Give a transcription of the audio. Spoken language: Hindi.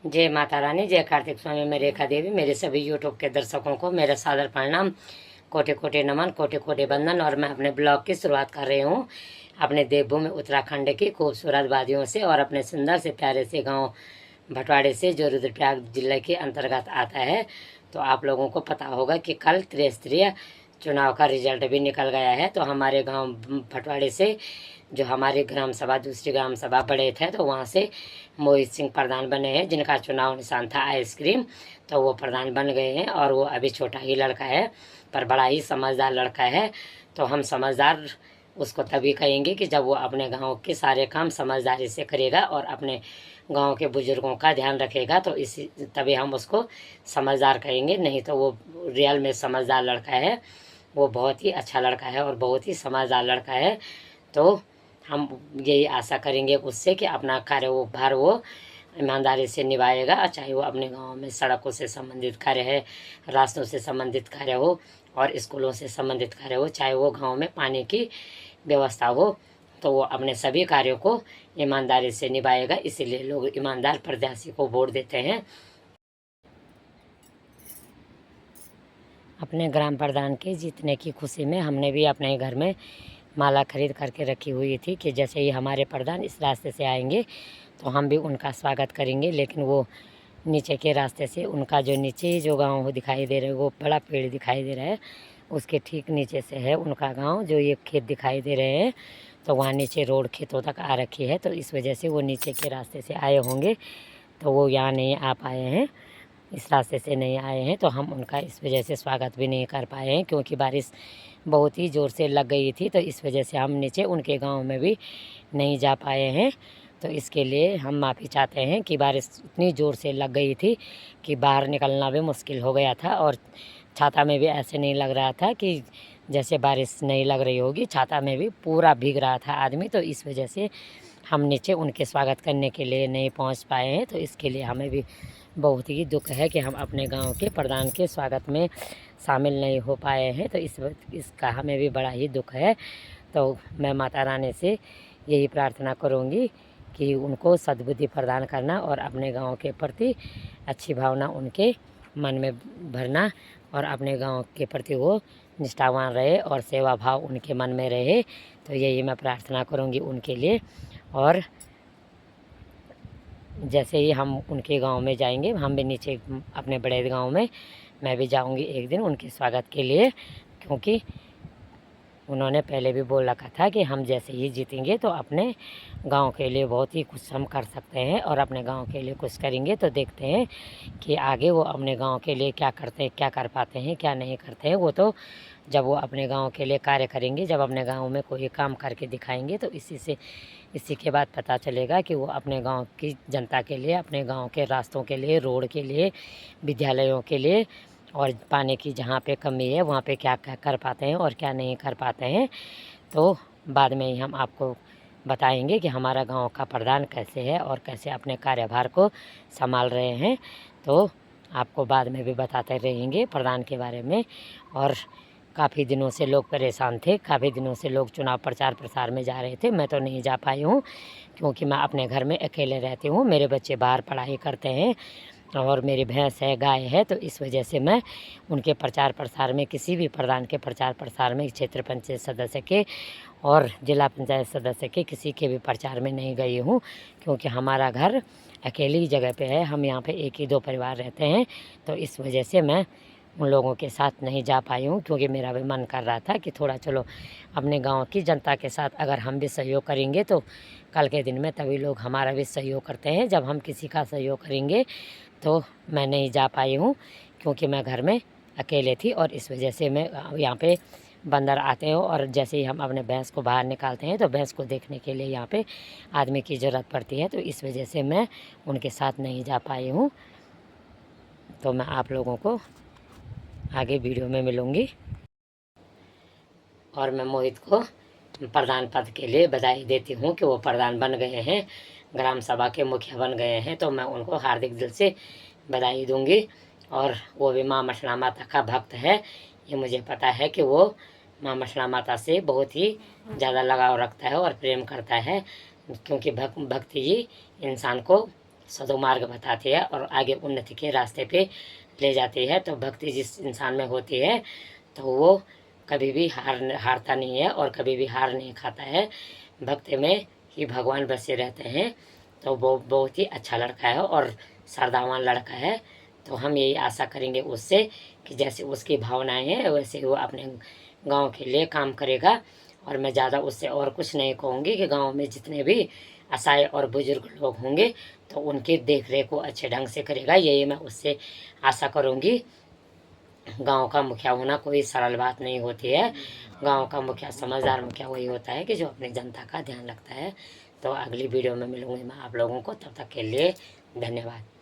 जय माता रानी, जय कार्तिक स्वामी, मैं रेखा देवी। मेरे सभी यूट्यूब के दर्शकों को मेरा सादर प्रणाम, कोटि कोटि नमन, कोटि कोटि वंदन। और मैं अपने ब्लॉग की शुरुआत कर रही हूँ अपने देवभूमि उत्तराखंड की खूबसूरत वादियों से और अपने सुंदर से प्यारे से गांव भटवाड़े से, जो रुद्रप्रयाग जिले के अंतर्गत आता है। तो आप लोगों को पता होगा कि कल त्रिस्तरीय चुनाव का रिजल्ट भी निकल गया है। तो हमारे गांव भटवाड़े से जो हमारी ग्राम सभा, दूसरी ग्राम सभा बड़े थे, तो वहाँ से मोहित सिंह प्रधान बने हैं, जिनका चुनाव निशान था आइसक्रीम। तो वो प्रधान बन गए हैं और वो अभी छोटा ही लड़का है पर बड़ा ही समझदार लड़का है। तो हम समझदार उसको तभी कहेंगे कि जब वो अपने गांव के सारे काम समझदारी से करेगा और अपने गांव के बुजुर्गों का ध्यान रखेगा, तो इसी तभी हम उसको समझदार कहेंगे। नहीं तो वो रियल में समझदार लड़का है, वो बहुत ही अच्छा लड़का है और बहुत ही समझदार लड़का है। तो हम यही आशा करेंगे उससे कि अपना कार्य वो भार वो ईमानदारी से निभाएगा, चाहे वो अपने गांव में सड़कों से संबंधित कार्य है, रास्तों से संबंधित कार्य हो और स्कूलों से संबंधित कार्य हो, चाहे वो गांव में पानी की व्यवस्था हो, तो वो अपने सभी कार्यों को ईमानदारी से निभाएगा। इसीलिए लोग ईमानदार प्रत्याशी को वोट देते हैं। अपने ग्राम प्रधान के जीतने की खुशी में हमने भी अपने घर में माला खरीद करके रखी हुई थी कि जैसे ही हमारे प्रधान इस रास्ते से आएंगे तो हम भी उनका स्वागत करेंगे। लेकिन वो नीचे के रास्ते से, उनका जो नीचे जो गांव दिखाई दे रहा है, वो बड़ा पेड़ दिखाई दे रहा है, उसके ठीक नीचे से है उनका गांव। जो ये खेत दिखाई दे रहे हैं, तो वहाँ नीचे रोड खेतों तक आ रखी है, तो इस वजह से वो नीचे के रास्ते से आए होंगे। तो वो यहाँ नहीं आ पाए हैं, इस रास्ते से नहीं आए हैं, तो हम उनका इस वजह से स्वागत भी नहीं कर पाए हैं, क्योंकि बारिश बहुत ही ज़ोर से लग गई थी। तो इस वजह से हम नीचे उनके गांव में भी नहीं जा पाए हैं। तो इसके लिए हम माफ़ी चाहते हैं कि बारिश इतनी ज़ोर से लग गई थी कि बाहर निकलना भी मुश्किल हो गया था। और छाता में भी ऐसे नहीं लग रहा था कि जैसे बारिश नहीं लग रही होगी, छाता में भी पूरा भीग रहा था आदमी। तो इस वजह से हम नीचे उनके स्वागत करने के लिए नहीं पहुंच पाए हैं। तो इसके लिए हमें भी बहुत ही दुख है कि हम अपने गांव के प्रधान के स्वागत में शामिल नहीं हो पाए हैं। तो इसका हमें भी बड़ा ही दुख है। तो मैं माता रानी से यही प्रार्थना करूंगी कि उनको सद्बुद्धि प्रदान करना और अपने गांव के प्रति अच्छी भावना उनके मन में भरना और अपने गांव के प्रति वो निष्ठावान रहे और सेवा भाव उनके मन में रहे। तो यही मैं प्रार्थना करूंगी उनके लिए। और जैसे ही हम उनके गांव में जाएंगे, हम भी नीचे अपने बड़े गांव में मैं भी जाऊंगी एक दिन उनके स्वागत के लिए, क्योंकि उन्होंने पहले भी बोल रखा था कि हम जैसे ही जीतेंगे तो अपने गांव के लिए बहुत ही कुछ हम कर सकते हैं और अपने गांव के लिए कुछ करेंगे। तो देखते हैं कि आगे वो अपने गांव के लिए क्या करते हैं, क्या कर पाते हैं, क्या नहीं करते हैं। वो तो जब वो अपने गांव के लिए कार्य करेंगे, जब अपने गांव में कोई काम करके दिखाएंगे, तो इसी के बाद पता चलेगा कि वो अपने गांव की जनता के लिए, अपने गांव के रास्तों के लिए, रोड के लिए, विद्यालयों के लिए और पानी की जहाँ पे कमी है वहाँ पे क्या क्या कर पाते हैं और क्या नहीं कर पाते हैं। तो बाद में ही हम आपको बताएंगे कि हमारा गांव का प्रधान कैसे है और कैसे अपने कार्यभार को संभाल रहे हैं। तो आपको बाद में भी बताते रहेंगे प्रधान के बारे में। और काफ़ी दिनों से लोग परेशान थे, काफ़ी दिनों से लोग चुनाव प्रचार प्रसार में जा रहे थे। मैं तो नहीं जा पाई हूँ, क्योंकि मैं अपने घर में अकेले रहती हूँ। मेरे बच्चे बाहर पढ़ाई करते हैं और मेरी भैंस है, गाय है। तो इस वजह से मैं उनके प्रचार प्रसार में, किसी भी प्रधान के प्रचार प्रसार में, क्षेत्र पंचायत सदस्य के और जिला पंचायत सदस्य के किसी के भी प्रचार में नहीं गई हूँ, क्योंकि हमारा घर अकेली जगह पे है। हम यहाँ पे एक ही दो परिवार रहते हैं। तो इस वजह से मैं उन लोगों के साथ नहीं जा पाई हूँ, क्योंकि मेरा भी मन कर रहा था कि थोड़ा चलो अपने गांव की जनता के साथ अगर हम भी सहयोग करेंगे तो कल के दिन में तभी लोग हमारा भी सहयोग करते हैं जब हम किसी का सहयोग करेंगे। तो मैं नहीं जा पाई हूँ, क्योंकि मैं घर में अकेले थी और इस वजह से मैं यहाँ पे बंदर आते हैं और जैसे ही हम अपने भैंस को बाहर निकालते हैं तो भैंस को देखने के लिए यहाँ पे आदमी की ज़रूरत पड़ती है। तो इस वजह से मैं उनके साथ नहीं जा पाई हूँ। तो मैं आप लोगों को आगे वीडियो में मिलूँगी। और मैं मोहित को प्रधान पद के लिए बधाई देती हूँ कि वो प्रधान बन गए हैं, ग्राम सभा के मुखिया बन गए हैं। तो मैं उनको हार्दिक दिल से बधाई दूंगी। और वो भी माँ मसला माता का भक्त है, ये मुझे पता है कि वो माँ मसला माता से बहुत ही ज़्यादा लगाव रखता है और प्रेम करता है, क्योंकि भक्ति ही इंसान को सदुमार्ग बताती है और आगे उन्नति के रास्ते पे ले जाती है। तो भक्ति जिस इंसान में होती है तो वो कभी भी हारता नहीं है और कभी भी हार नहीं खाता है। भक्ति में ही भगवान बसे रहते हैं। तो वो बहुत ही अच्छा लड़का है और श्रद्धावान लड़का है। तो हम यही आशा करेंगे उससे कि जैसे उसकी भावनाएं हैं वैसे वो अपने गांव के लिए काम करेगा। और मैं ज़्यादा उससे और कुछ नहीं कहूँगी कि गांव में जितने भी असहाय और बुजुर्ग लोग होंगे तो उनकी देख रेख को अच्छे ढंग से करेगा, यही मैं उससे आशा करूँगी। गांव का मुखिया होना कोई सरल बात नहीं होती है। गांव का मुखिया, समझदार मुखिया वही होता है कि जो अपनी जनता का ध्यान रखता है। तो अगली वीडियो में मिलूँगी मैं आप लोगों को, तब तक के लिए धन्यवाद।